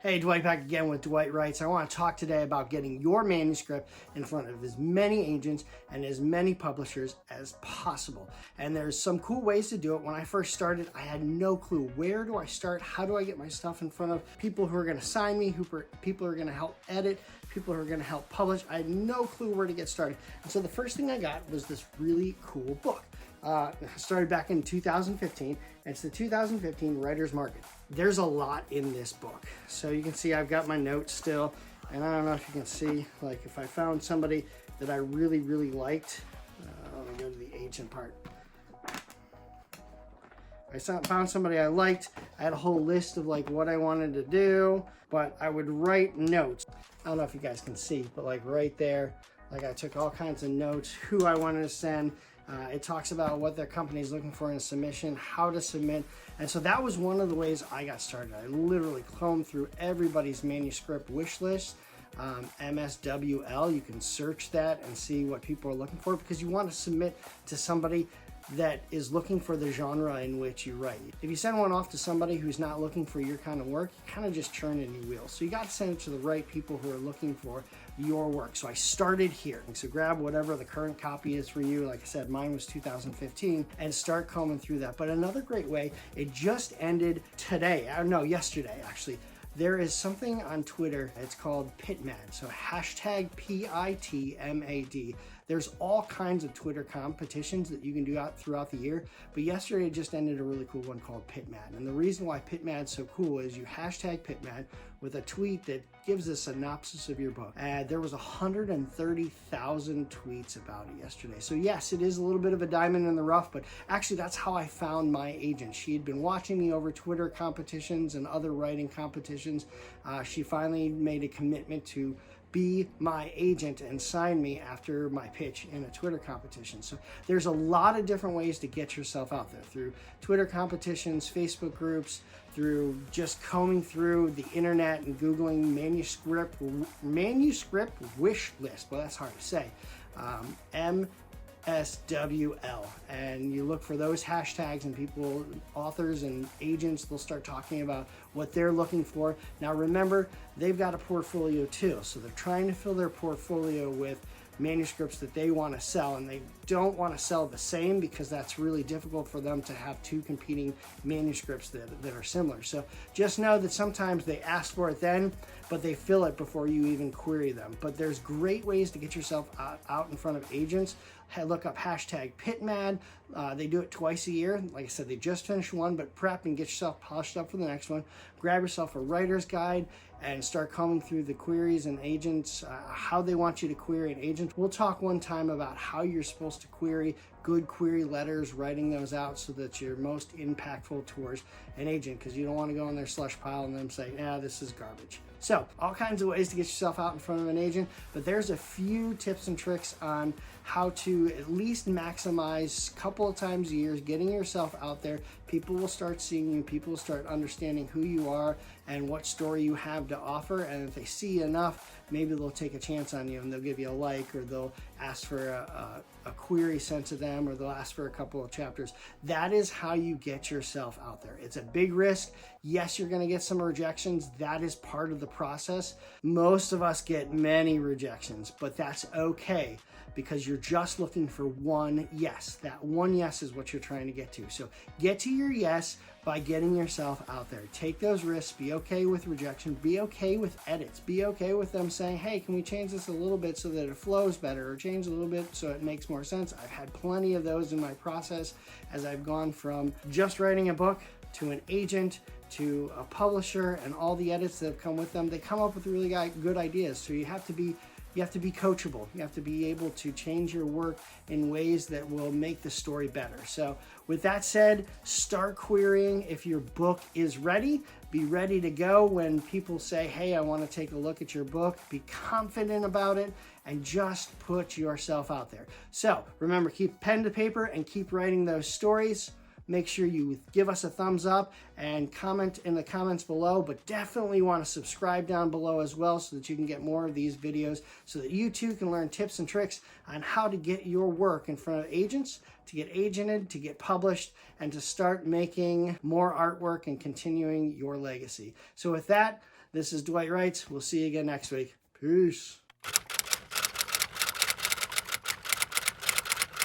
Hey, Dwight back again with Dwight Writes. I want to talk today about getting your manuscript in front of as many agents and as many publishers as possible. And there's some cool ways to do it. When I first started, I had no clue. Where do I start? How do I get my stuff in front of people who are going to sign me, people who are going to help edit, people who are going to help publish? I had no clue where to get started. And so the first thing I got was this really cool book. Started back in 2015, and it's the 2015 Writer's Market. There's a lot in this book. So you can see I've got my notes still, and I don't know if you can see, like if I found somebody that I really liked, let me go to the agent part. I found somebody I liked. I had a whole list of like what I wanted to do, but I would write notes. I don't know if you guys can see, but like right there, like I took all kinds of notes, who I wanted to send. It talks about what their company is looking for in a submission, how to submit. And so that was one of the ways I got started. I literally combed through everybody's manuscript wish list, MSWL. You can search that and see what people are looking for, because you want to submit to somebody that is looking for the genre in which you write. If you send one off to somebody who's not looking for your kind of work, you kind of just churn in your wheels. So you got to send it to the right people who are looking for your work. So I started here. So grab whatever the current copy is for you. Like I said, mine was 2015, and start combing through that. But another great way, it just ended today, no, yesterday actually. There is something on Twitter, it's called PitMad, so hashtag PITMAD. There's all kinds of Twitter competitions that you can do throughout the year, but yesterday just ended a really cool one called PitMad. And the reason why PitMad's so cool is you hashtag PitMad with a tweet that gives a synopsis of your book. There was 130,000 tweets about it yesterday. So yes, it is a little bit of a diamond in the rough, but actually that's how I found my agent. She had been watching me over Twitter competitions and other writing competitions. She finally made a commitment to be my agent and sign me after my pitch in a Twitter competition. So there's a lot of different ways to get yourself out there, through Twitter competitions, Facebook groups, through just combing through the internet and Googling manuscript wish list. Well, that's hard to say. MSWL, and you look for those hashtags, and people, authors and agents, they'll start talking about what they're looking for. Now remember, they've got a portfolio too, so they're trying to fill their portfolio with manuscripts that they want to sell, and they don't want to sell the same, because that's really difficult for them to have two competing manuscripts that are similar. So just know that sometimes they ask for it then, but they fill it before you even query them. But there's great ways to get yourself out in front of agents. Look up hashtag PitMad. They do it twice a year. Like I said, they just finished one, but prep and get yourself polished up for the next one. Grab yourself a writer's guide and start combing through the queries and agents, how they want you to query an agent. We'll talk one time about how you're supposed to query, good query letters, writing those out so that you're most impactful towards an agent, because you don't want to go in their slush pile and them say, yeah, this is garbage. So all kinds of ways to get yourself out in front of an agent, but there's a few tips and tricks on how to at least maximize a couple of times a year getting yourself out there. People will start seeing you, people will start understanding who you are and what story you have to offer, and if they see enough, maybe they'll take a chance on you and they'll give you a like, or they'll ask for a query sent to them, or they'll ask for a couple of chapters. That is how you get yourself out there. It's a big risk. Yes, you're going to get some rejections. That is part of the process. Most of us get many rejections, but that's okay, because you're just looking for one yes. That one yes is what you're trying to get to. So get to your yes by getting yourself out there. Take those risks. Be okay with rejection. Be okay with edits. Be okay with them saying, hey, can we change this a little bit so that it flows better, or change a little bit so it makes more sense. I've had plenty of those in my process as I've gone from just writing a book to an agent to a publisher, and all the edits that have come with them. They come up with really good ideas. So you have to be coachable. You have to be able to change your work in ways that will make the story better. So with that said, start querying. If your book is ready, be ready to go when people say, hey, I want to take a look at your book. Be confident about it and just put yourself out there. So remember, keep pen to paper and keep writing those stories. Make sure you give us a thumbs up and comment in the comments below, but definitely want to subscribe down below as well, so that you can get more of these videos, so that you too can learn tips and tricks on how to get your work in front of agents, to get agented, to get published, and to start making more artwork and continuing your legacy. So with that, This is Dwight Wright. We'll see you again next week. Peace.